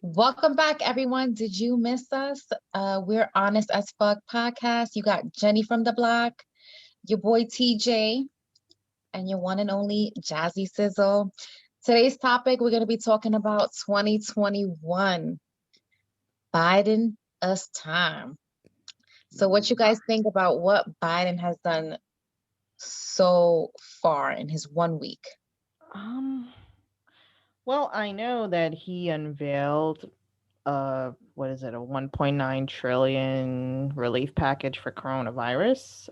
Welcome back, everyone. Did you miss us? We're Honest as Fuck podcast. You got Jenny from the block, your boy TJ, and your one and only Jazzy Sizzle. Today's topic, we're going to be talking about 2021, Biden us time. So, what you guys think about what Biden has done so far in his 1 week? Um, well, I know that he unveiled what is it, a 1.9 trillion relief package for coronavirus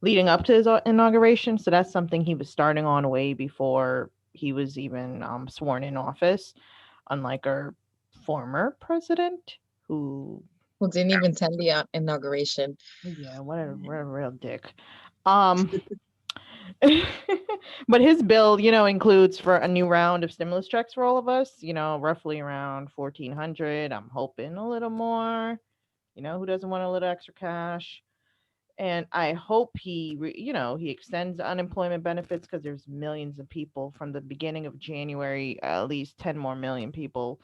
leading up to his inauguration. So that's something he was starting on way before he was even sworn in office, unlike our former president who Who didn't even attend the inauguration? yeah, what a real dick. Um but his bill, includes for a new round of stimulus checks for all of us, roughly around 1400. I'm hoping a little more. Who doesn't want a little extra cash? And I hope he extends unemployment benefits because there's millions of people from the beginning of January, at least 10 more million people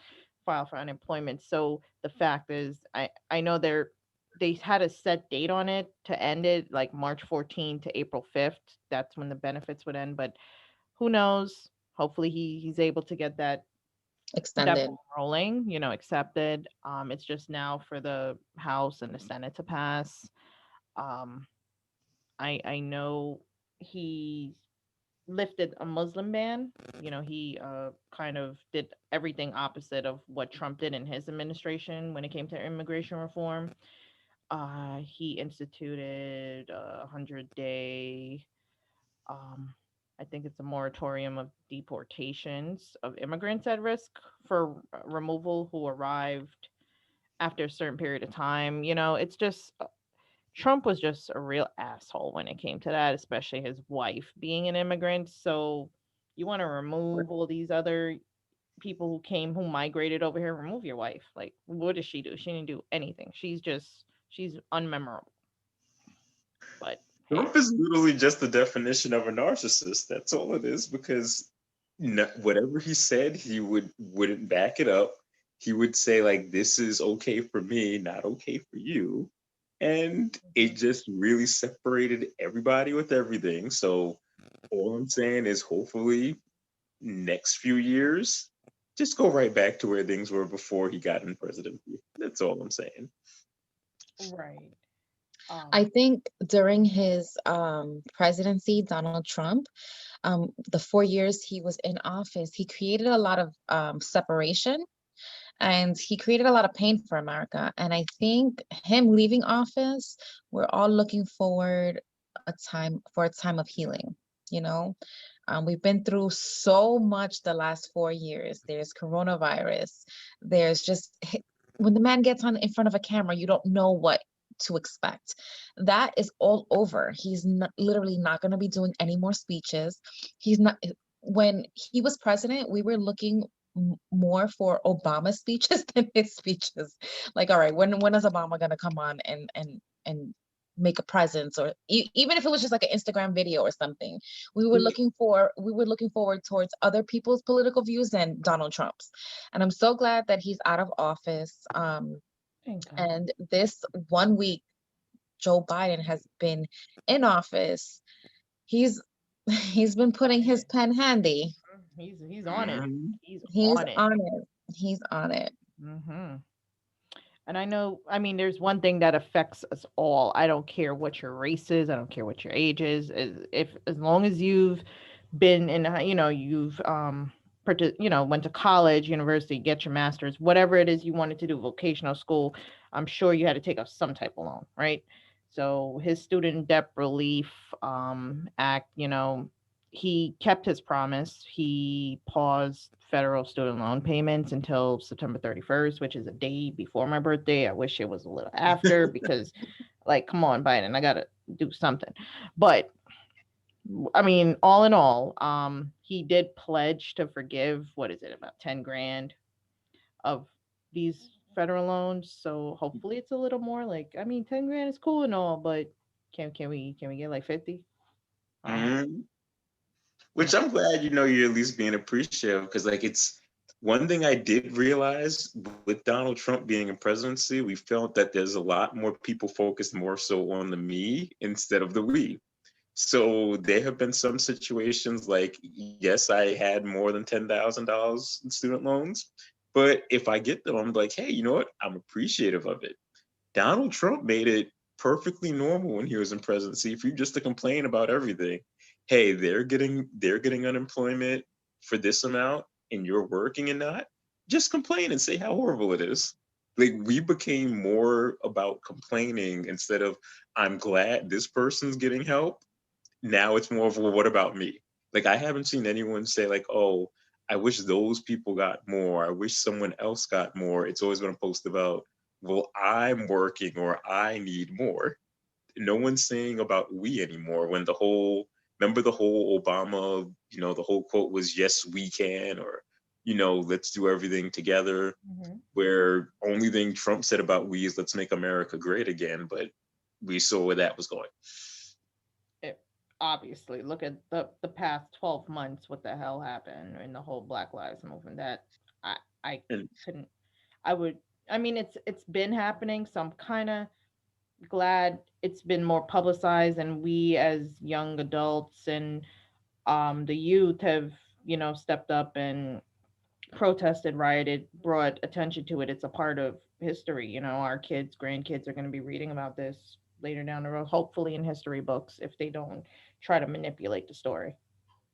file for unemployment. So the fact is, I know they had a set date on it to end it like March 14th to April 5th. That's when the benefits would end, but who knows? Hopefully he's able to get that Extended. ball rolling, accepted. It's just now for the House and the Senate to pass. Um, I know he lifted a Muslim ban. He kind of did everything opposite of what Trump did in his administration when it came to immigration reform. He instituted a 100-day, um, I think it's a moratorium of deportations of immigrants at risk for removal who arrived after a certain period of time. It's just Trump was just a real asshole when it came to that, especially his wife being an immigrant. So you want to remove all these other people who migrated over here, remove your wife. Like, what does she do? She didn't do anything. She's unmemorable. But hey, Trump is literally just the definition of a narcissist. That's all it is. Because whatever he said, he wouldn't back it up. He would say like, "This is okay for me, not okay for you," and it just really separated everybody with everything. So all I'm saying is, hopefully, next few years, just go right back to where things were before he got in presidency. That's all I'm saying. right. I Um, think during his presidency, Donald Trump, the 4 years he was in office, he created a lot of separation and he created a lot of pain for America. And I think him leaving office, we're all looking forward a time of healing. You know, we've been through so much the last 4 years. There's coronavirus. There's just when the man gets on in front of a camera, you don't know what to expect. That is all over. He's not, literally not going to be doing any more speeches. He's not. When he was president, we were looking more for Obama speeches than his speeches. Like, all right, when is Obama gonna come on and make a presence, or even if it was just like an Instagram video or something? We were looking forward towards other people's political views than Donald Trump's, and I'm so glad that he's out of office. thank God. And this 1 week Joe Biden has been in office. He's he's been putting his pen handy. He's on it. Mhm. He's He's on it. on it. He's on it. hmm And I know, I mean, there's one thing that affects us all. I don't care what your race is. I don't care what your age is. If as long as you've been in, you've went to college, university, get your master's, whatever it is you wanted to do, vocational school. I'm sure you had to take up some type of loan, right? So his student debt relief act, he kept his promise. He paused federal student loan payments until September 31st, which is a day before my birthday. I wish it was a little after because, like, come on, Biden, I got to do something. But I mean, all in all, he did pledge to forgive, what is it, about 10 grand of these federal loans. So hopefully it's a little more. Like, I mean, 10 grand is cool and all, but can we get like 50? Um, Mhm. you know, Which I'm glad you're at least being appreciative, because like, it's One thing I did realize with Donald Trump being in presidency, we felt that there's a lot more people focused more so on the me instead of the we. So there have been some situations like, yes, I had more than $10,000 in student loans, but if I get them, I'm like, hey, you know what? I'm appreciative of it. Donald Trump made it perfectly normal when he was in presidency for you just to complain about everything. Hey, they're getting unemployment for this amount and you're working and not. Just complain and say how horrible it is. Like we became more about complaining instead of I'm glad this person's getting help. Now it's more of, well, what about me? Like I haven't seen anyone say like, oh, I wish those people got more. I wish someone else got more. It's always been a post about, well, I'm working or I need more. No one's saying about we anymore. When the whole, remember the whole Obama, the whole quote was, yes, we can, or, let's do everything together. Mhm. Where only thing Trump said about we is let's make America great again. But we saw where that was going. It, obviously, look at the past 12 months. What the hell happened in the whole Black Lives movement? That I And couldn't. I would. I mean, it's been happening, so I'm kind of glad it's been more publicized, and we as young adults and the youth have stepped up and protested, rioted, brought attention to it. It's a part of history. Our kids, grandkids are going to be reading about this later down the road, hopefully in history books, if they don't try to manipulate the story.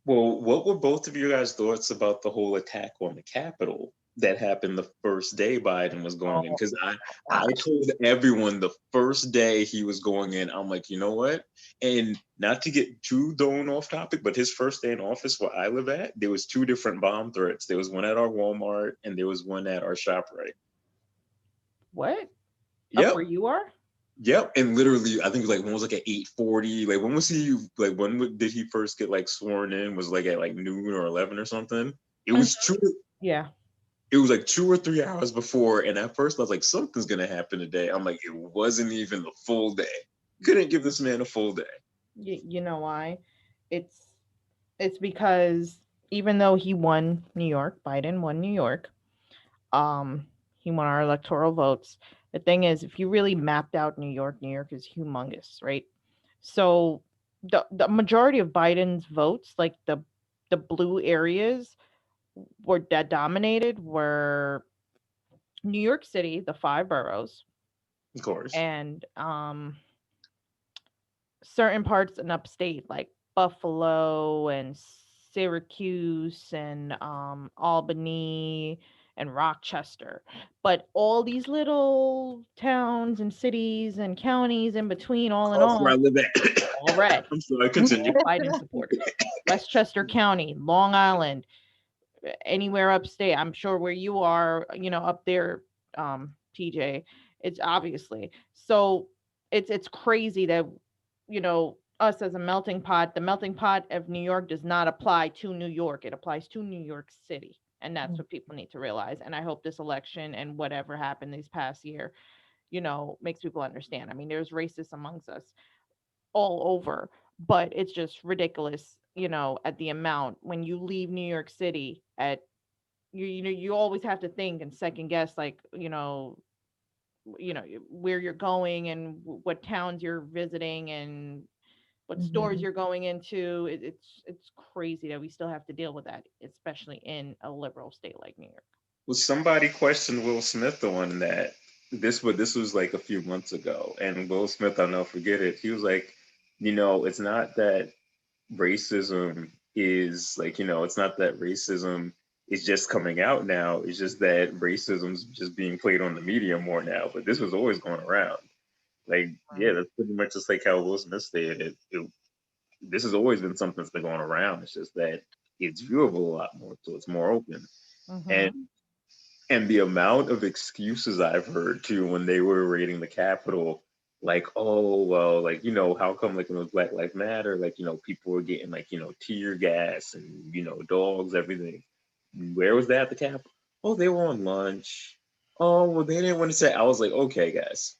Well, what were both of your guys' thoughts about the whole attack on the Capitol that happened the first day Biden was going in? Oh, Because I gosh. told everyone the first day he was going in, I'm like, you know what? And not to get too thrown off topic, but his first day in office where I live at, there was two different bomb threats. There was one at our Walmart and there was one at our ShopRite. What? Up where Yep. you are? Yep, and literally, I think it was like one was like at 8:40. Like when was he like did he first get like sworn in? Was like at like noon or 11 or something. It Mhm. was true. Yeah. It was like 2 or 3 hours before, and at first I was like, something's gonna happen today. I'm like, it wasn't even the full day. Couldn't give this man a full day. You know why? It's it's because even though he won New York, Biden won New York, um, he won our electoral votes. The thing is, if you really mapped out New York is humongous, right? So the majority of Biden's votes, like the blue areas, were that dominated were New York City, the five boroughs, Of course. and certain parts in upstate like Buffalo and Syracuse and Albany and Rochester. But all these little towns and cities and counties in between, all in That's where I all, live at. all red, I'm sorry, continue. all Biden supporters. Westchester County, Long Island, anywhere upstate. I'm sure where you are, up there, TJ. It's obviously so. It's crazy that us as a melting pot. The melting pot of New York does not apply to New York. It applies to New York City, and that's what people need to realize. And I hope this election and whatever happened these past year, makes people understand. I mean, there's racists amongst us all over, but it's just ridiculous, at the amount when you leave New York City at you always have to think and second guess, like, where you're going and what towns you're visiting and what stores Mhm. you're going into. It's crazy that we still have to deal with that, especially in a liberal state like New York. Well, somebody questioned Will Smith on that. This was like a few months ago, and Will Smith, I'll never forget it. He was like, it's not that racism is like, it's not that racism is just coming out now. It's just that racism's just being played on the media more now. But this was always going around. Like, yeah, that's pretty much just like how Will Smith stated it. This has always been something that's been going around. It's just that it's viewable a lot more, so it's more open. Mm-hmm. And the amount of excuses I've heard too when they were raiding the Capitol, like, oh well, like, how come like when it was Black Lives Matter, like, people were getting like, tear gas and dogs, everything. Where was that at the Capitol? Oh, they were on lunch. Oh well, they didn't want to say. I was like, okay, guys,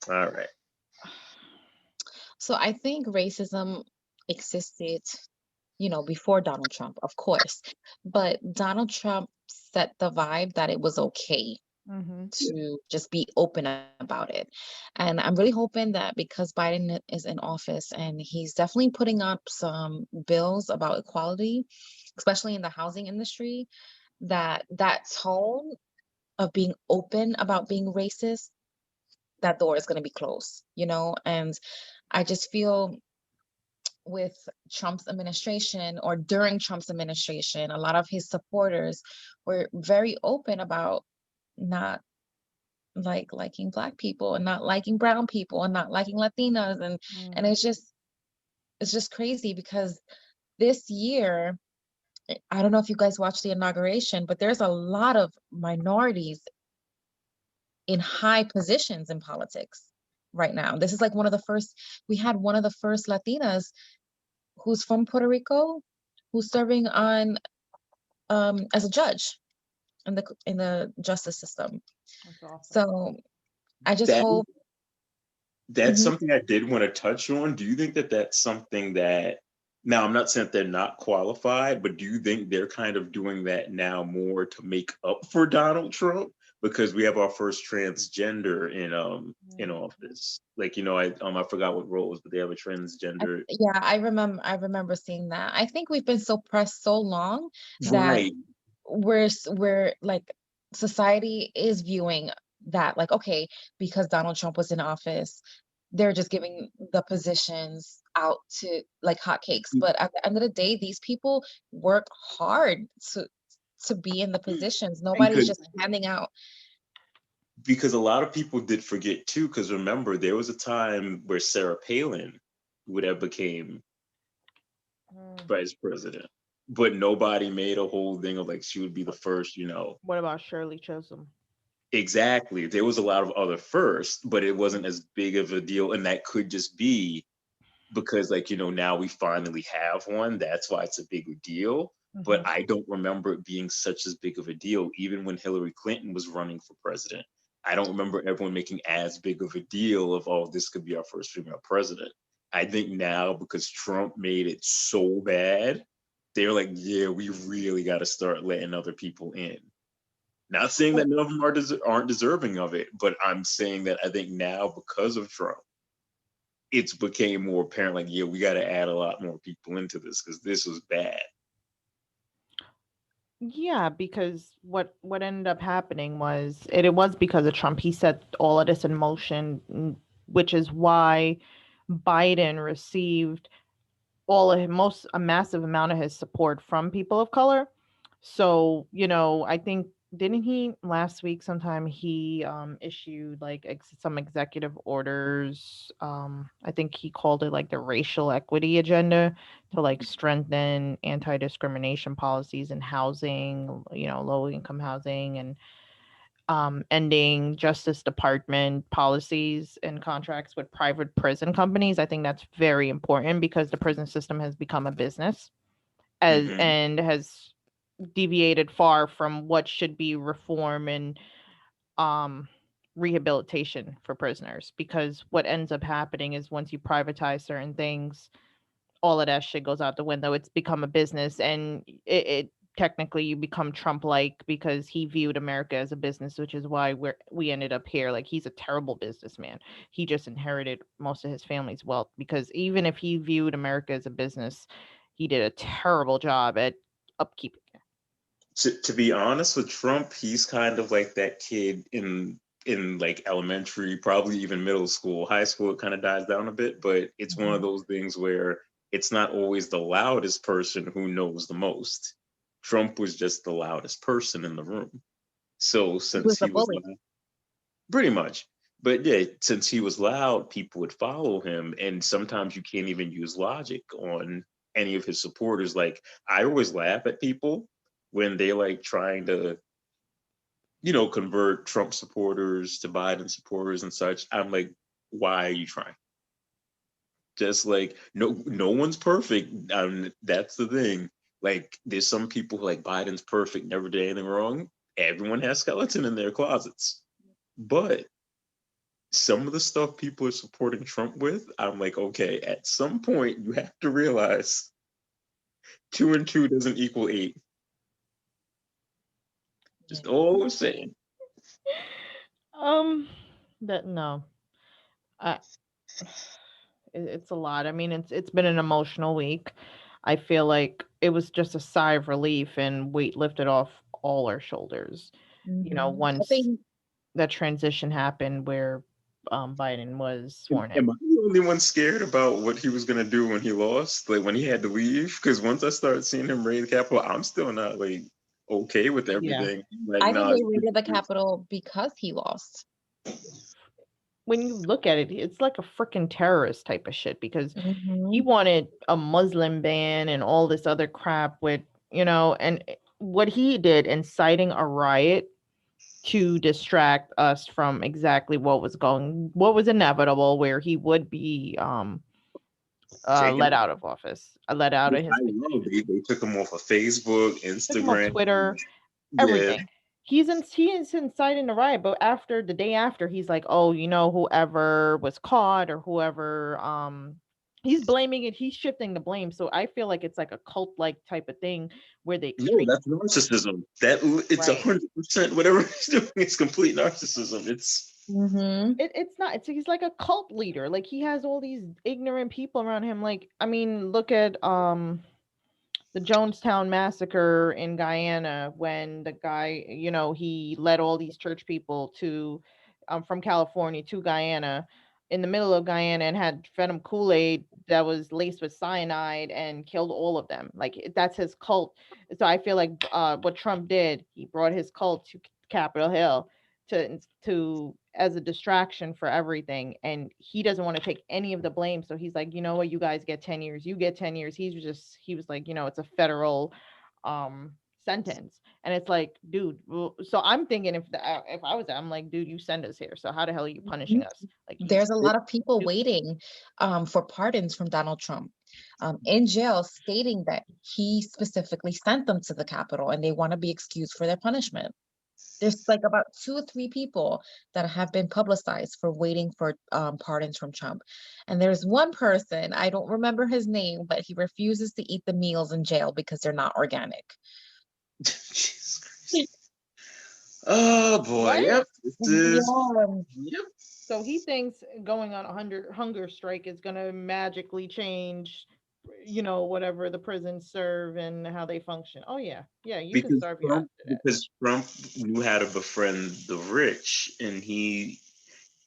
all right. So I think racism existed, before Donald Trump, of course. But Donald Trump set the vibe that it was okay Mm-hmm. to just be open about it. And I'm really hoping that because Biden is in office and he's definitely putting up some bills about equality, especially in the housing industry, that that tone of being open about being racist, that door is going to be closed, you know? And I just feel with Trump's administration or during Trump's administration, a lot of his supporters were very open about not liking black people and not liking brown people and not liking Latinas, and it's just crazy because this year, I don't know if you guys watched the inauguration, but there's a lot of minorities in high positions in politics right now. This is like we had one of the first Latinas who's from Puerto Rico, who's serving on as a judge in the justice system. That's awesome. So I just That hope. that's Mhm. something I did want to touch on. Do you think that that's something that, now I'm not saying that they're not qualified, but do you think they're kind of doing that now more to make up for Donald Trump? Because we have our first transgender in office. Like, I forgot what role it was, but they have a transgender. Yeah, I remember seeing that. I think we've been so pressed so long that Right. we're like society is viewing that like, okay, because Donald Trump was in office, they're just giving the positions out to like hotcakes. But at the end of the day, these people work hard to be in the positions. Nobody's Because just handing out. because a lot of people did forget too, because remember, there was a time where Sarah Palin would have became vice president, but nobody made a whole thing of like she would be the first. What about Shirley Chisholm? Exactly. There was a lot of other firsts, but it wasn't as big of a deal. And that could just be because, like, now we finally have one. That's why it's a bigger deal. But I don't remember it being such as big of a deal, even when Hillary Clinton was running for president. I don't remember everyone making as big of a deal of, oh, this could be our first female president. I think now because Trump made it so bad, they're like, yeah, we really got to start letting other people in. Not saying that none of them aren't deserving of it, but I'm saying that I think now because of Trump, it's became more apparent. Like, yeah, we got to add a lot more people into this because this was bad. Yeah, because what ended up happening was it was because of Trump. He set all of this in motion, which is why Biden received a massive amount of his support from people of color. So, I think didn't he last week sometime he issued like some executive orders. I think he called it like the racial equity agenda to like strengthen anti-discrimination policies in housing, low income housing, and ending Justice Department policies and contracts with private prison companies. I think that's very important because the prison system has become a business Hmm. and has deviated far from what should be reform and um, rehabilitation for prisoners. Because what ends up happening is once you privatize certain things, all of that shit goes out the window. It's become a business, and it technically you become Trump-like because he viewed America as a business, which is why we ended up here. Like, he's a terrible businessman. He just inherited most of his family's wealth because even if he viewed America as a business, he did a terrible job at upkeeping it. To be honest with Trump, he's kind of like that kid in like elementary, probably even middle school. High school, it kind of dies down a bit, but it's one of those things where it's not always the loudest person who knows the most. Trump was just the loudest person in the room. So He since was the he was bully. loud, pretty much. But yeah, since he was loud, people would follow him. And sometimes you can't even use logic on any of his supporters. Like, I always laugh at people when they like trying to, convert Trump supporters to Biden supporters and such. I'm like, why are you trying? Just like, no one's perfect. That's the thing. Like, there's some people who like Biden's perfect, never did anything wrong. Everyone has skeleton in their closets. But some of the stuff people are supporting Trump with, I'm like, okay, at some point you have to realize 2 and 2 doesn't equal 8. Just Yeah. all we're saying. Um, that no, I, it's a lot. I mean, it's been an emotional week. I feel like it was just a sigh of relief and weight lifted off all our shoulders. I Once think that transition happened where Biden was sworn in. Am I the only one scared about what he was gonna do when he lost? Like when he had to leave? Because once I started seeing him raid the Capitol, I'm still not like okay with Yeah. everything. Like, I think nah, they raided the Capitol because he lost. When you look at it, it's like a freaking terrorist type of shit because he Hmm. wanted a Muslim ban and all this other crap with, and what he did inciting a riot to distract us from exactly what was inevitable, where he would be taking let out of office, let out which of I his love. position. They took him off of Facebook, Took him off Instagram. Twitter, Yeah. everything. He is inciting the riot, but after the day after, he's like, "Oh, whoever was caught or whoever, he's blaming it. He's shifting the blame." So I feel like it's like a cult like type of thing where the No, extreme that's narcissism. That it's right. 100% whatever he's doing. It's complete narcissism. It's Hmm. It's not. He's like a cult leader. Like he has all these ignorant people around him. Like I mean, look at the Jonestown massacre in Guyana when the guy, he led all these church people to from California to Guyana in the middle of Guyana and had fed them Kool-Aid that was laced with cyanide and killed all of them. Like that's his cult. So I feel like what Trump did, he brought his cult to Capitol Hill to as a distraction for everything, and he doesn't want to take any of the blame, so he's like, you know what, you guys get 10 years, you get 10 years. He was like, it's a federal sentence, and it's like, dude, well, so I'm thinking if I was there, I'm like, dude, you send us here, so how the hell are you punishing us? Like you There's a lot of people do- waiting for pardons from Donald Trump in jail, stating that he specifically sent them to the Capitol and they want to be excused for their punishment. There's like about 2 or 3 people that have been publicized for waiting for pardons from Trump. And there's one person, I don't remember his name, but he refuses to eat the meals in jail because they're not organic. Jesus Christ. Oh boy, what? yep. This is Yeah. yep. So he thinks going on a hunger strike is going to magically change, whatever the prisons serve and how they function. Oh yeah, yeah, you can starve you after that. Because Trump knew how to befriend the rich, and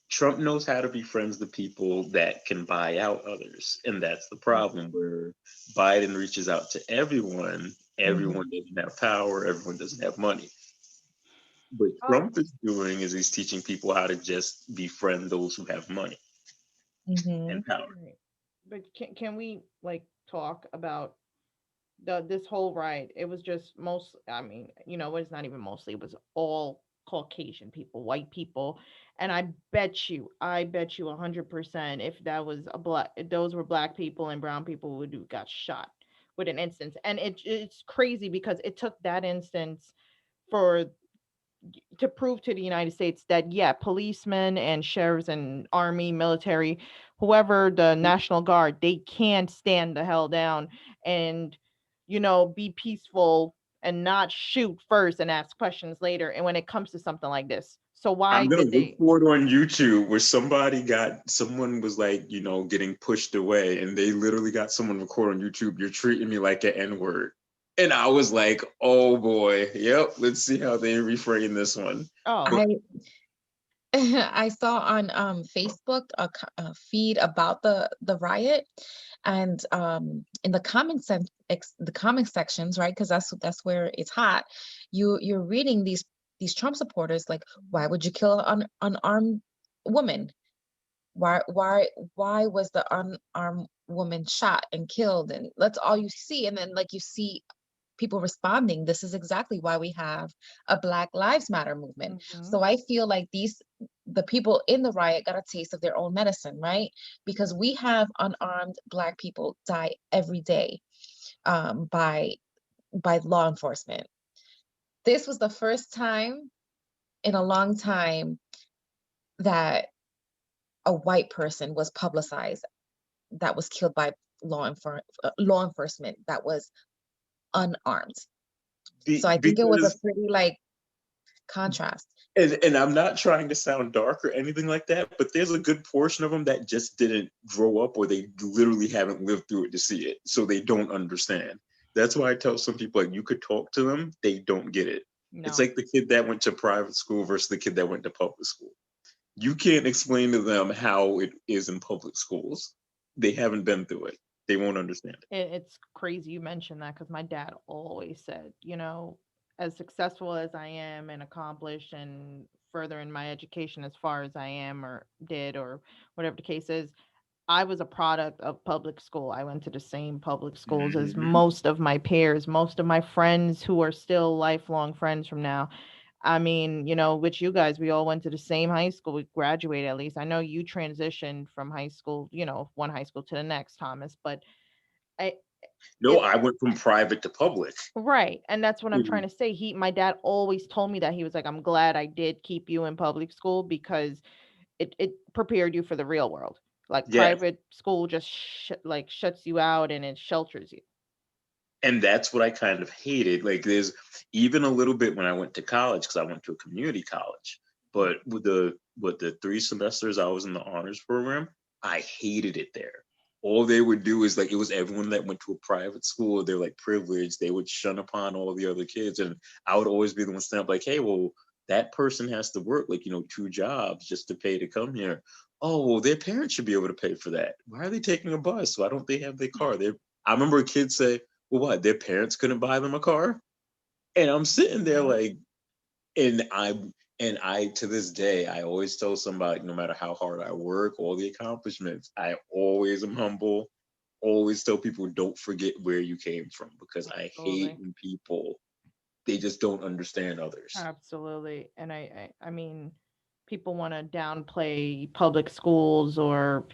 Trump knows how to befriend the people that can buy out others, and that's the problem. Where Biden reaches out to everyone, Mhm. everyone doesn't have power, everyone doesn't have money. What Um, Trump is doing is he's teaching people how to just befriend those who have money Mhm. and power. right. But can we like talk about this whole ride? It was just I mean, it's not even mostly, it was all Caucasian people, white people. And I bet you 100% if that was if those were black people and brown people would have got shot with an instance. And it's crazy because it took that instance for to prove to the United States that yeah, policemen and sheriffs and army, military, whoever, the National Guard, they can stand the hell down and be peaceful and not shoot first and ask questions later. And when it comes to something like this, so why I'm gonna did look they? for it on YouTube where someone was like, getting pushed away, and they literally got someone record on YouTube. You're treating me like an N-word, and I was like, oh boy, yep. Let's see how they reframe this one. Oh, But I I saw on Facebook a feed about the riot, and in the the comment sections, right? Because that's where it's hot. You're reading these Trump supporters like, why would you kill an unarmed woman? Why was the unarmed woman shot and killed? And that's all you see. And then like you see people responding, this is exactly why we have a Black Lives Matter movement. mhm. So I feel like the people in the riot got a taste of their own medicine, right? Because we have unarmed Black people die every day by law enforcement. This was the first time in a long time that a white person was publicized that was killed by law enforcement that was unarmed. So I think it was a because pretty like contrast. And I'm not trying to sound dark or anything like that, but there's a good portion of them that just didn't grow up, or they literally haven't lived through it to see it, so they don't understand. That's why I tell some people, like, you could talk to them, they don't get it. It's No. like the kid that went to private school versus the kid that went to public school. You can't explain to them how it is in public schools. They haven't been through it. They won't understand it. It's crazy you mentioned that because my dad always said, you know, as successful as I am and accomplished and further in my education as far as I am or did or whatever the case is, I was a product of public school. I went to the same public schools as Mhm. most of my peers, most of my friends who are still lifelong friends from now. I mean, you know, which you guys, we all went to the same high school. We graduated at least. I know you transitioned from high school, you know, one high school to the next, Thomas, but I No, it I went from private to public. right. And that's what I'm Mhm. trying to say. My dad always told me that. He was like, I'm glad I did keep you in public school because it prepared you for the real world. Like Yes. private school just like shuts you out and it shelters you. And that's what I kind of hated. Like, there's even a little bit when I went to college, because I went to a community college. But with the 3 semesters I was in the honors program, I hated it there. All they would do is, like, it was everyone that went to a private school, they're like privileged, they would shun upon all the other kids. And I would always be the one standing up like, hey, well, that person has to work, like, 2 jobs just to pay to come here. Oh, well, their parents should be able to pay for that. Why are they taking a bus? Why don't they have their car? I remember a kid say, well, what? Their parents couldn't buy them a car? And I'm sitting there Mhm. like, and I to this day, I always tell somebody, no matter how hard I work, all the accomplishments, I always am humble. Always tell people, don't forget where you came from, because I hate Absolutely. when people, they just don't understand others. Absolutely. And I mean, people want to downplay public schools or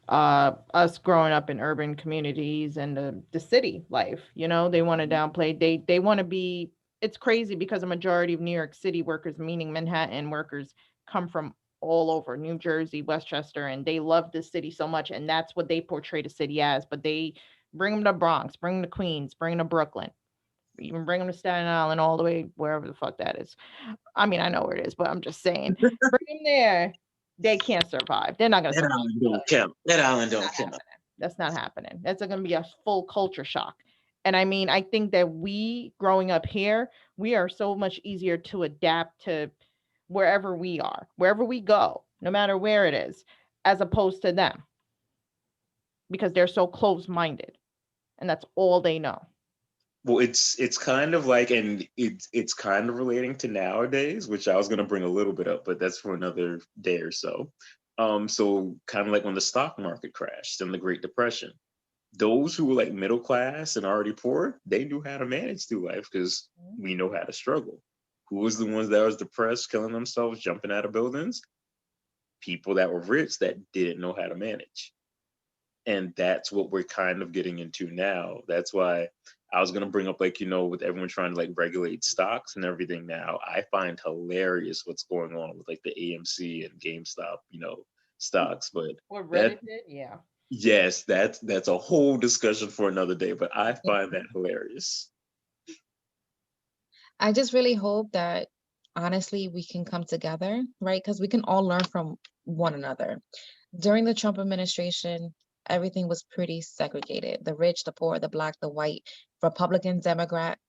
us growing up in urban communities and the city life, you know, they want to downplay, they want to be, it's crazy because a majority of New York City workers, meaning Manhattan workers, come from all over New Jersey, Westchester, and they love this city so much, and that's what they portray the city as. But they bring them to Bronx, bring them to Queens, bring them to Brooklyn, even bring them to Staten Island, all the way wherever the fuck that is. I mean, I know where it is, but I'm just saying, bring them there, they can't survive. They're not going to That survive. island don't count. That island Not don't count. happening. That's not happening. That's going to be a full culture shock. And I mean, I think that we growing up here, we are so much easier to adapt to wherever we are, wherever we go, no matter where it is, as opposed to them, because they're so close minded and that's all they know. Well, it's kind of like, and it's kind of relating to nowadays, which I was gonna bring a little bit up, but that's for another day or so. So kind of like when the stock market crashed in the Great Depression, those who were like middle class and already poor, they knew how to manage through life because we know how to struggle. Who was the ones that was depressed, killing themselves, jumping out of buildings? People that were rich that didn't know how to manage. And that's what we're kind of getting into now. That's why I was going to bring up, like, with everyone trying to like regulate stocks and everything now, I find hilarious what's going on with like the AMC and GameStop, stocks. But What that, Reddit did, yeah. yes, that's a whole discussion for another day, but I find that hilarious. I just really hope that honestly we can come together, right? Because we can all learn from one another. During the Trump administration, everything was pretty segregated. The rich, the poor, the black, the white, Republican, Democrat.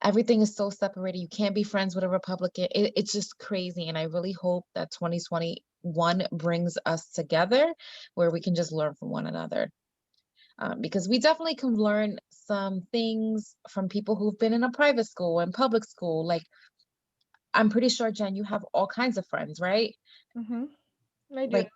Everything is so separated. You can't be friends with a Republican. It's just crazy. And I really hope that 2021 brings us together where we can just learn from one another. Because we definitely can learn some things from people who've been in a private school and public school. Like, I'm pretty sure, Jen, you have all kinds of friends, right? Mm-hmm. I do. Like,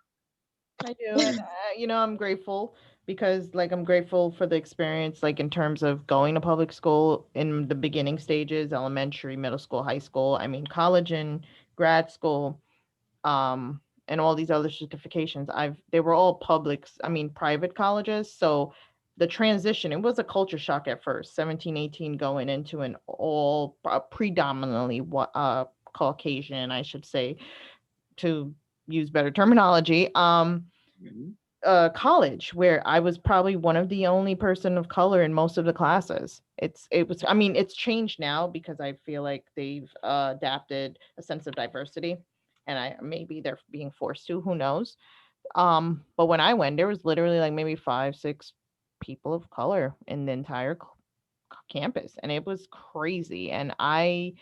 I do. And, you know, I'm grateful because, like, I'm grateful for the experience, like, in terms of going to public school in the beginning stages, elementary, middle school, high school. I mean, college and grad school, and all these other certifications. They were all private colleges. So the transition, it was a culture shock at first, 17, 18, going into an all predominantly Caucasian, I should say, to use better terminology. Mhm. college where I was probably one of the only person of color in most of the classes. I mean, it's changed now because I feel like they've adapted a sense of diversity, and maybe they're being forced to, who knows. But when I went, there was literally like maybe 5, 6 people of color in the entire campus, and it was crazy. And I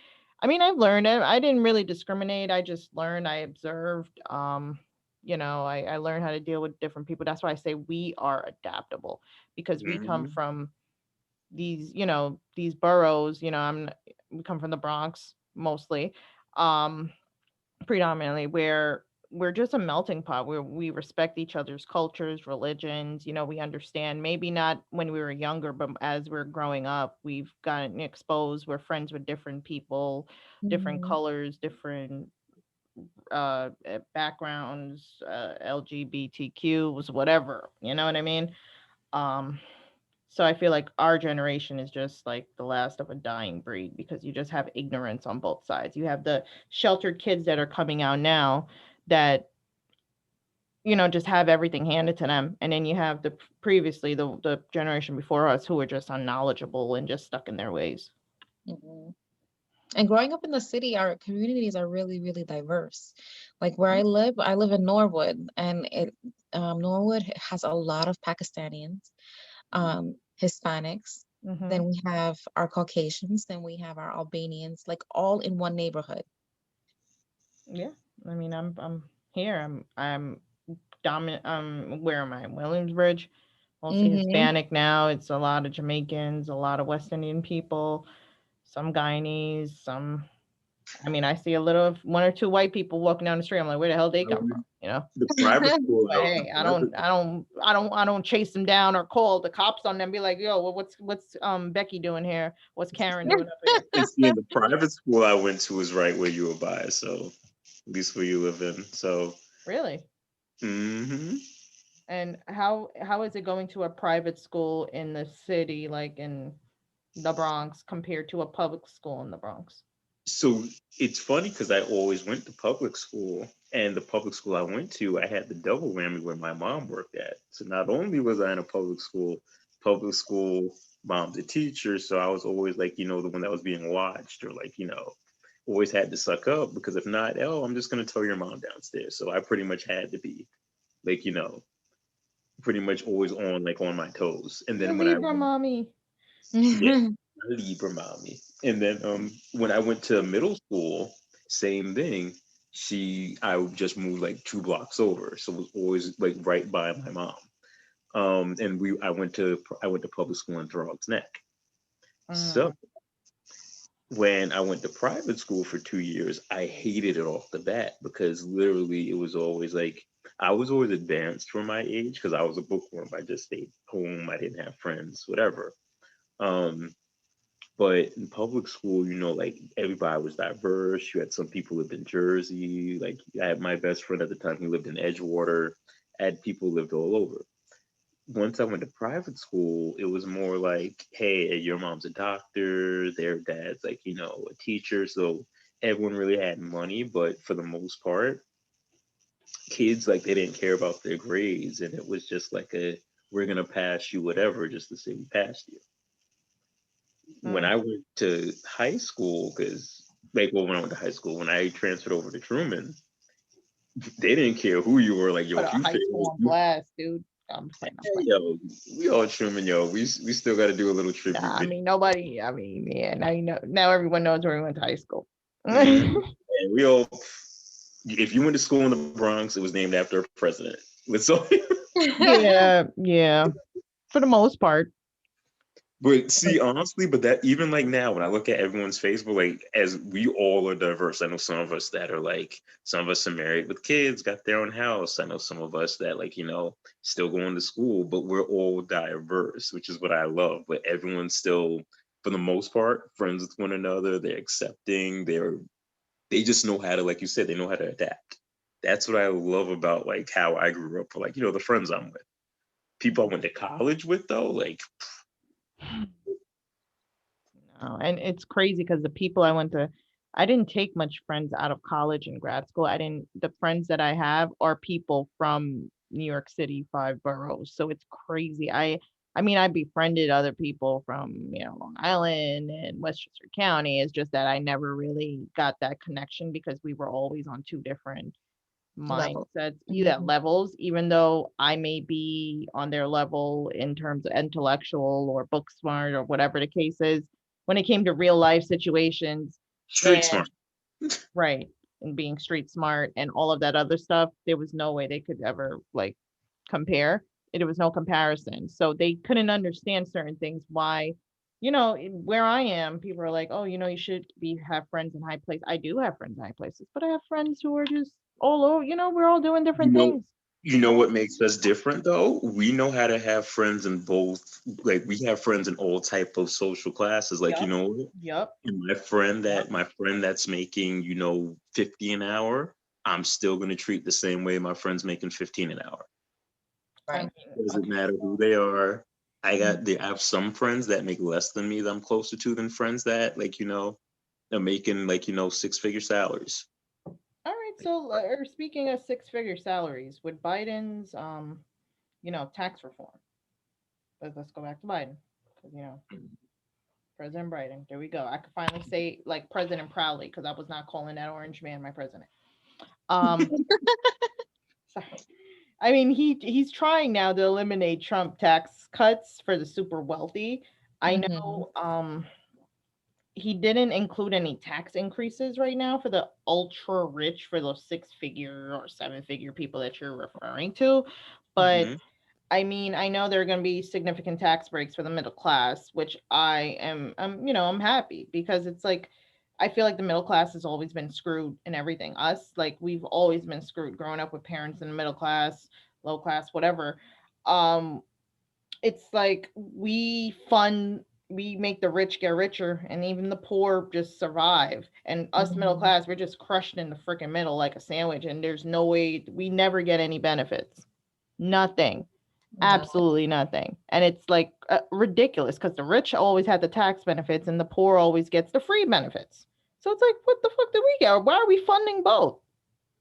mean, I've learned it. I didn't really discriminate. I just learned, I observed. I learned how to deal with different people. That's why I say we are adaptable, because we come Mhm. from these boroughs. We come from the Bronx mostly, um, predominantly, where we're just a melting pot where we respect each other's cultures, religions. We understand, maybe not when we were younger, but as we're growing up, we've gotten exposed. We're friends with different people, different Mhm. colors, different backgrounds, LGBTQs, whatever. You know what I mean? Um, so I feel like our generation is just like the last of a dying breed, because you just have ignorance on both sides. You have the sheltered kids that are coming out now that just have everything handed to them, and then you have previously the generation before us who were just unknowledgeable and just stuck in their ways. Mhm. And growing up in the city, our communities are really, really diverse. Like where I live in Norwood, and Norwood has a lot of Pakistanis, Hispanics. Hmm. Then we have our Caucasians. Then we have our Albanians, like all in one neighborhood. Yeah, I mean, I'm here. I'm dominant. Where am I? Williamsbridge, mostly Hmm. Hispanic now. It's a lot of Jamaicans, a lot of West Indian people, some Guyanese, some. I mean, I see a little one or two white people walking down the street. I'm like, where the hell they come from? The private school, But hey, I don't chase them down or call the cops on them. Be like, yo, what's Becky doing here? What's Karen doing up here? and see, the private school I went to was right where you were by, so at least where you live in. So, Really? hmm And how is it going to a private school in the city, like in the Bronx, compared to a public school in the Bronx? so it's funny because I always went to public school, and the public school I went to, I had the double whammy where my mom worked at. So not only was I in a public school, mom's a teacher, so I was always like, the one that was being watched, or like, always had to suck up, because if not, oh, I'm just gonna tell your mom downstairs. So I pretty much had to be like, pretty much always on like on my toes. And You're then when I Libra, mommy. yeah, Libra mommy. And then when I went to middle school, same thing. I just moved like 2 blocks over, so it was always like right by my mom. And I went to public school in Throgs Neck. So Mm. when I went to private school for 2 years, I hated it off the bat, because literally it was always like I was always advanced for my age because I was a bookworm. I just stayed home. I didn't have friends, whatever. Um, But in public school, like everybody was diverse. You had some people lived in Jersey. Like I had my best friend at the time, he lived in Edgewater. I had people lived all over. Once I went to private school, it was more like, hey, your mom's a doctor, their dad's like, a teacher. So everyone really had money, but for the most part, kids like they didn't care about their grades. And it was just like we're gonna pass you whatever just to say we passed you. When Mm. I went to high school, because when I went to high school, when I transferred over to Truman, they didn't care who you were. Like, yo, Put if a you high school failed, on blast, dude. I'm playing. I'm playing. yo, we all Truman, yo, we still got to do a little Nah, tribute I video. mean nobody. I mean, yeah. Now you know. Now everyone knows where we went to high school. Mhm. And we all, if you went to school in the Bronx, it was named after a president. So, Yeah, yeah. For the most part. but see, honestly, but that even like now, when I look at everyone's Facebook, like as we all are diverse, I know some of us that are like, some of us are married with kids, got their own house. I know some of us that like, still going to school, but we're all diverse, which is what I love. But everyone's still, for the most part, friends with one another. They're accepting. They just know how to, like you said, they know how to adapt. That's what I love about like how I grew up, like, the friends I'm with. People I went to college with though, like, No, and it's crazy because the people I didn't take much friends out of college and grad school. I didn't. The friends that I have are people from New York City, 5 boroughs. So it's crazy. I mean, I befriended other people from, Long Island and Westchester County. It's just that I never really got that connection because we were always on two different Level. mindsets, Mhm. levels, even though I may be on their level in terms of intellectual or book smart or whatever the case is. When it came to real life situations, Street and smart. right, and being street smart and all of that other stuff, there was no way they could ever like compare. There was no comparison. So they couldn't understand certain things. Why, where I am, people are like, oh, you should have friends in high places. I do have friends in high places, but I have friends who are just all over, we're all doing You different know, things. you know what makes us different though? We know how to have friends in both, like we have friends in all type of social classes. Like, Yep. Yep. and Yep. my friend that's making, 50 an hour, I'm still gonna treat the same way my friend's making 15 an hour. I Right. mean, Doesn't okay, matter who so they are. Mhm. I have some friends that make less than me that I'm closer to than friends that like, are making like, 6-figure salaries. all right, so speaking of six-figure salaries, with Biden's tax reform, let's go back to Biden. Because President Biden. There we go. I could finally say like president proudly because I was not calling that orange man my president. Um, sorry. I mean, he's trying now to eliminate Trump tax cuts for the super wealthy. I Mhm. know he didn't include any tax increases right now for the ultra rich, for those 6-figure or 7-figure people that you're referring to, but Hmm. I mean, I know there are going to be significant tax breaks for the middle class, which I am, I'm happy because it's like, I feel like the middle class has always been screwed in everything. Us, like, we've always been screwed growing up with parents in the middle class, low class, whatever. Um, it's like we make the rich get richer and even the poor just survive. And us middle Mhm. class, we're just crushed in the freaking middle like a sandwich, and there's no way we never get any benefits. Nothing. Nothing. Absolutely nothing. And it's like ridiculous because the rich always had the tax benefits and the poor always gets the free benefits. So it's like, what the fuck did we get? Why are we funding both?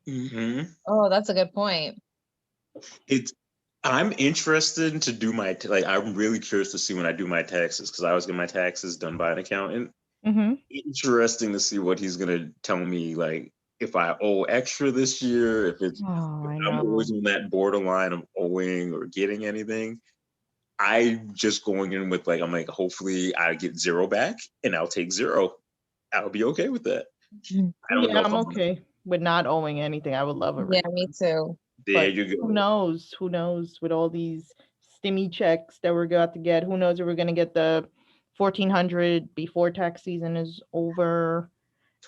Hmm. Oh, that's a good point. It's I'm interested to do like I'm really curious to see when I do my taxes because I always get my taxes done by an accountant. Mm-hmm. Interesting to see what he's gonna tell me, like if I owe extra this year, Oh, if I I'm always know. on that borderline of owing or getting anything. I just going in with like I'm like hopefully I get zero back and I'll take zero. I'll be okay with that. Mhm. I don't Yeah, know if I'm I'm okay with not owing anything. I would love a Yeah, me refund. too. there. But You who go. knows? Who knows with all these stimmy checks that we're about to get? Who knows if we're gonna get the 1400 before tax season is over?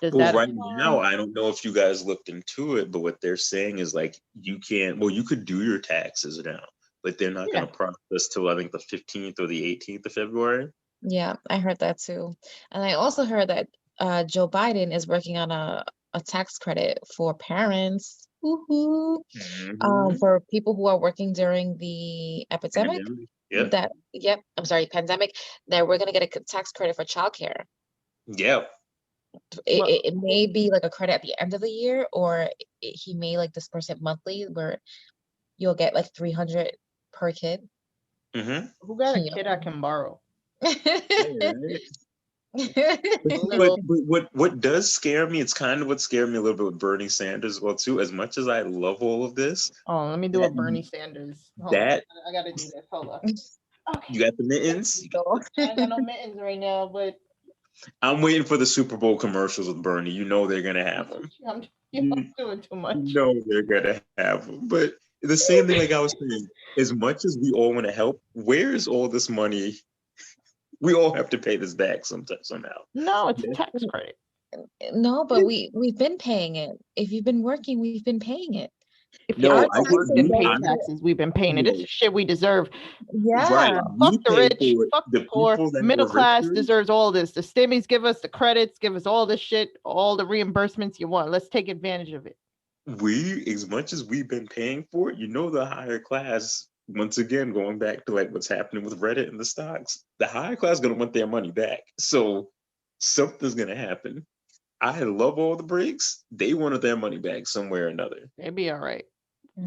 Does Well, that right apply? now, I don't know if you guys looked into it, but what they're saying is like you can't. Well, you could do your taxes now, but they're not going Yeah. to process till I think the 15th or the 18th of February. Yeah, I heard that too. And I also heard that Joe Biden is working on a tax credit for parents. Woohoo. Hmm. For people who are working during the epidemic. Pandemic. Yep. That, yep, I'm sorry, pandemic, that we're gonna get a tax credit for childcare. Yep. Well, It may be like a credit at the end of the year, or he may like disperse it monthly, where you'll get like 300 per kid. Hmm. who got a Yep. kid I can borrow? But Little. what does scare me? It's kind of what scared me a little bit with Bernie Sanders as well too. As much as I love all of this, Oh, let me do a that Bernie Sanders. Hold on. that I gotta do this. Hold on. Okay. you got the mittens. So, I ain't got no mittens right now, but I'm waiting for the Super Bowl commercials with Bernie. You know they're gonna have them. I'm, I'm You doing too much. know they're gonna have them. But the same thing, like I was saying, as much as we all want to help, where is all this money? We all have to pay this back somehow. No, it's a tax credit. no, but we've been paying it. If you've been working, we've been paying it. If you Our No, ever I get worked taxes and we. go paid I'm to, taxes, we've been paying it. This no, is shit we deserve. right. yeah. Fuck We the pay rich. for it. Fuck the The poor. people that Middle are class richer. deserves all this. The stimmies give us the credits, give us all this shit, all the reimbursements you want. Let's take advantage of it. We, as much as we've been paying for it, the higher class. Once again, going back to like what's happening with Reddit and the stocks, the higher class is gonna want their money back. So something's gonna happen. I love all the breaks. They wanted their money back somewhere or another. They'd be all right.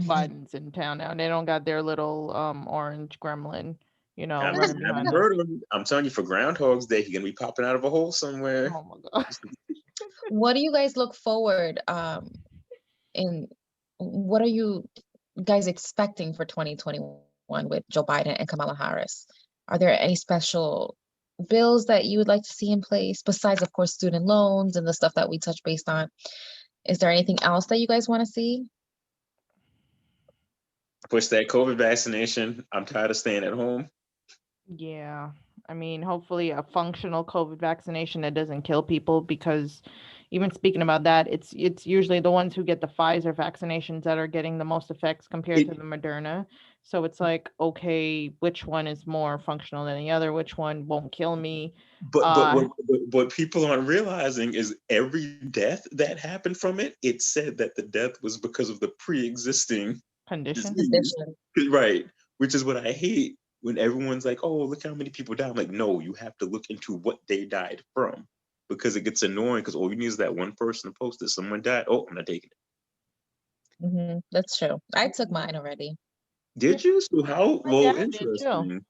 buttons in town now. They don't got their little orange gremlin, I running haven't behind them. heard of him. I'm telling you, for Groundhog's Day, he's gonna be popping out of a hole somewhere. Oh my god. What do you guys look forward in what are you guys expecting for 2021 with Joe Biden and Kamala Harris? Are there any special bills that you would like to see in place besides, of course, student loans and the stuff that we touched based on? Is there anything else that you guys want to see? Push that COVID vaccination. I'm tired of staying at home. Yeah. I mean, hopefully a functional COVID vaccination that doesn't kill people, because even speaking about that, it's usually the ones who get the Pfizer vaccinations that are getting the most effects compared to the Moderna. So it's like, okay, which one is more functional than the other? Which one won't kill me? But what people aren't realizing is every death that happened from it, it said that the death was because of the pre-existing Condition. disease. Right. Which is what I hate when everyone's like, oh, look how many people died. I'm like, no, you have to look into what they died from, because it gets annoying because all you need is that one person to post that someone died. Oh, I'm not taking it. That's true. I took mine already. Did you? So how? My Well, dad did too. interesting.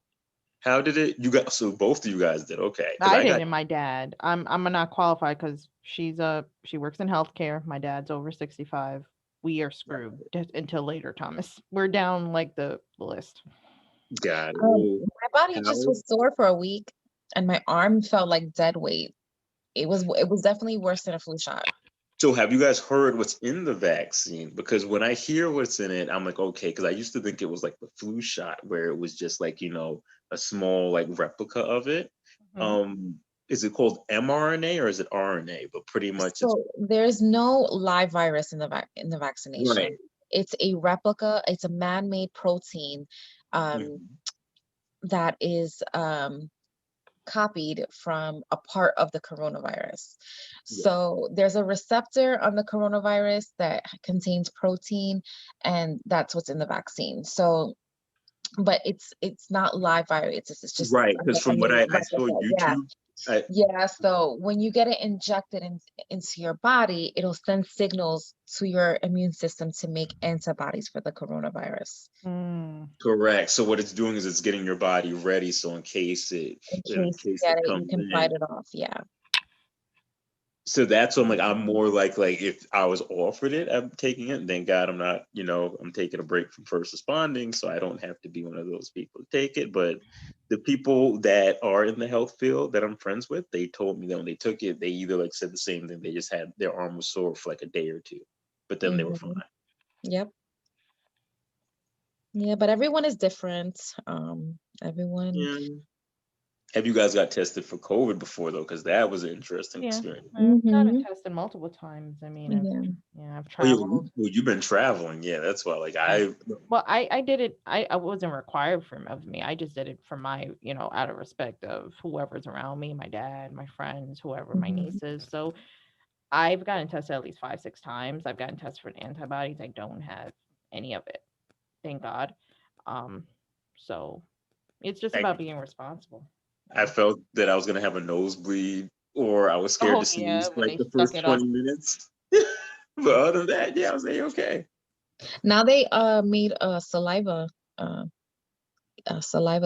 How did it? You got, so both of you guys did. Okay. 'Cause I got, didn't. My dad. I'm not qualified because she works in healthcare. My dad's over 65. We are screwed until later, Thomas. We're down like the list. got it. My body just was sore for a week, and my arm felt like dead weight. It was definitely worse than a flu shot. So have you guys heard what's in the vaccine? Because when I hear what's in it, I'm like, okay, because I used to think it was like the flu shot where it was just like, a small like replica of it. Mhm. Is it called mRNA or is it RNA? But pretty much So there's no live virus in the vaccination. Right. It's a replica, it's a man-made protein that is copied from a part of the coronavirus. So there's a receptor on the coronavirus that contains protein, and that's what's in the vaccine. So, but it's not live virus. It's just right. Because from what I saw replica. YouTube, Yeah, so when you get it injected into your body, it'll send signals to your immune system to make antibodies for the coronavirus. Correct. So what it's doing is it's getting your body ready. So in case you can fight it off. Yeah. So that's what I'm more like if I was offered it, I'm taking it. And thank God I'm not, I'm taking a break from first responding, so I don't have to be one of those people to take it. But the people that are in the health field that I'm friends with, they told me that when they took it, they either said the same thing. They just had their arm was sore for like a day or two, but then they were fine. Yep. Yeah, but everyone is different. Everyone. Yeah. Have you guys got tested for COVID before though? Because that was an interesting experience. I've gotten tested multiple times. I mean, I've traveled. Well, you've been traveling, yeah. That's why, I did it. I wasn't required of me. I just did it for my, out of respect of whoever's around me, my dad, my friends, whoever, my nieces. So I've gotten tested at least 5-6 times. I've gotten tested for antibodies. I don't have any of it, thank God. So it's just about being responsible. I felt that I was gonna have a nosebleed, or I was scared to sneeze like the first 20 minutes. But other than that, I was like, okay. Now they made a saliva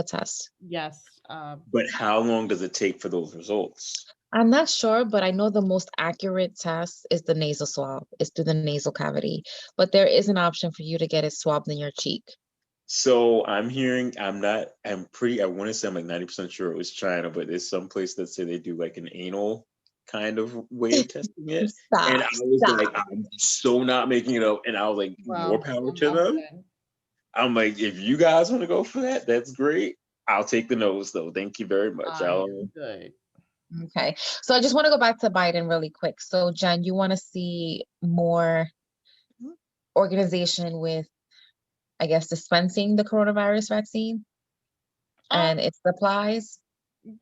test. Yes. But how long does it take for those results? I'm not sure, but I know the most accurate test is the nasal swab. It's through the nasal cavity, but there is an option for you to get it swabbed in your cheek. So I'm hearing, I want to say I'm like 90% sure it was China, but there's some place that say they do like an anal kind of way of testing it. And I was like, I'm so not making it up. And I was like, more power to them. I'm like, if you guys want to go for that, that's great. I'll take the nose though. Thank you very much. Good. Okay. So I just want to go back to Biden really quick. So Jen, you want to see more organization with, I guess, dispensing the coronavirus vaccine and its supplies?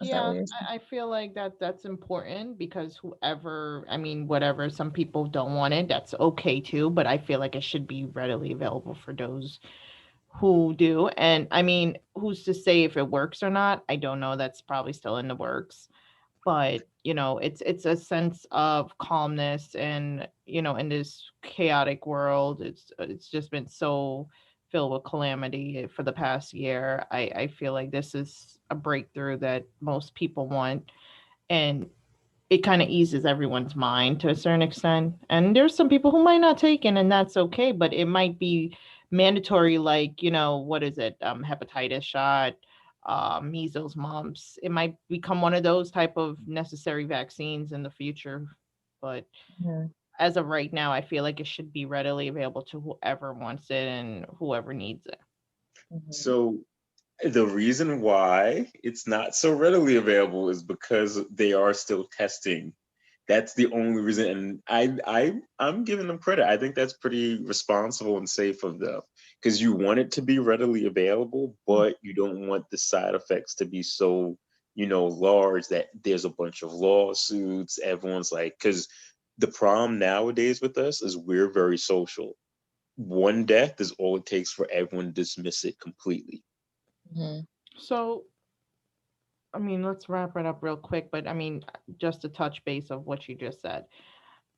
Yeah, I feel like that's important because whatever, some people don't want it, that's okay too, but I feel like it should be readily available for those who do. And I mean, who's to say if it works or not? I don't know. That's probably still in the works. but it's a sense of calmness, and in this chaotic world, it's just been so filled with calamity for the past year. I feel like this is a breakthrough that most people want, and it kind of eases everyone's mind to a certain extent. And there's some people who might not take it, and that's okay, but it might be mandatory, like, what is it? Hepatitis shot, measles, mumps. It might become one of those type of necessary vaccines in the future. But Mhm, as of right now, I feel like it should be readily available to whoever wants it and whoever needs it. mhm, So the reason why it's not so readily available is because they are still testing. That's the only reason, and I'm giving them credit. I think that's pretty responsible and safe of them, because you want it to be readily available, but you don't want the side effects to be so large that there's a bunch of lawsuits. Everyone's like, because the problem nowadays with us is we're very social. One death is all it takes for everyone to dismiss it completely. mhm. So, I mean, let's wrap it up real quick, but I mean, just to touch base of what you just said.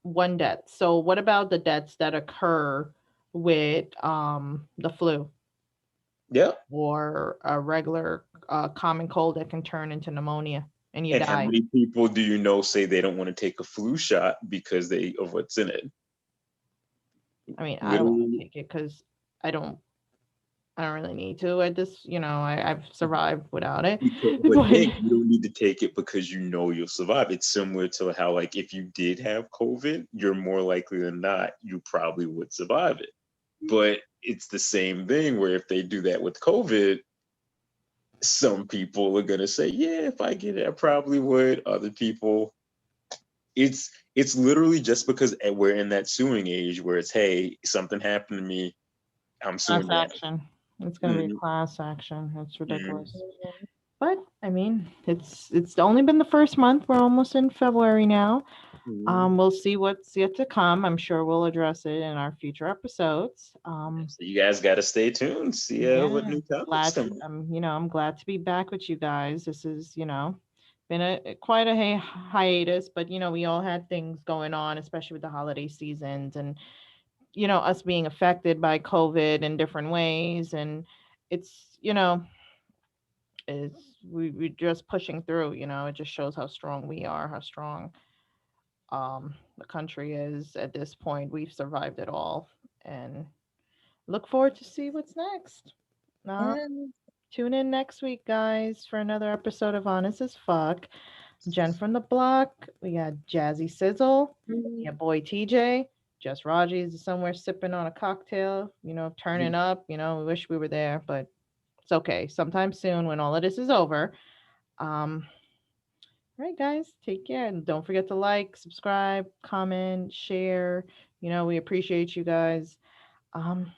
One death. So what about the deaths that occur with the flu Yeah. or a regular common cold that can turn into pneumonia and you And how die? many people do you know say they don't want to take a flu shot because of what's in it? I mean, I don't want to Literally, take it because I don't I don't really need to at this, I've survived without it. but But then you don't need to take it because you know you'll survive. It's similar to how, like, if you did have COVID, you're more likely than not, you probably would survive it. But it's the same thing where if they do that with COVID, some people are gonna say, "Yeah, if I get it, I probably would." Other people, it's literally just because we're in that suing age where it's, hey, something happened to me, I'm class suing you. action. It's gonna be a Mhm, class action. It's mhm, ridiculous. But I mean, it's only been the first month. We're almost in February now. mhm. We'll see what's yet to come. I'm sure we'll address it in our future episodes. So you guys got to stay tuned, see what Yeah, new topics glad come to, up. I'm glad to be back with you guys. This is, been quite a hiatus, but we all had things going on, especially with the holiday seasons and us being affected by COVID in different ways, and it's we're just pushing through. It just shows how strong we are, how strong the country is at this point. We've survived it all, and look forward to see what's next. Uh, Yeah. Tune in next week, guys, for another episode of Honest as Fuck. Jen from the block. We got Jazzy Sizzle. Mhm. Yeah, boy TJ. Just Raji's somewhere sipping on a cocktail, turning up. We wish we were there, but it's okay. Sometime soon when all of this is over. Um, all right, guys, take care. And don't forget to like, subscribe, comment, share. We appreciate you guys. Um,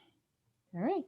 all right.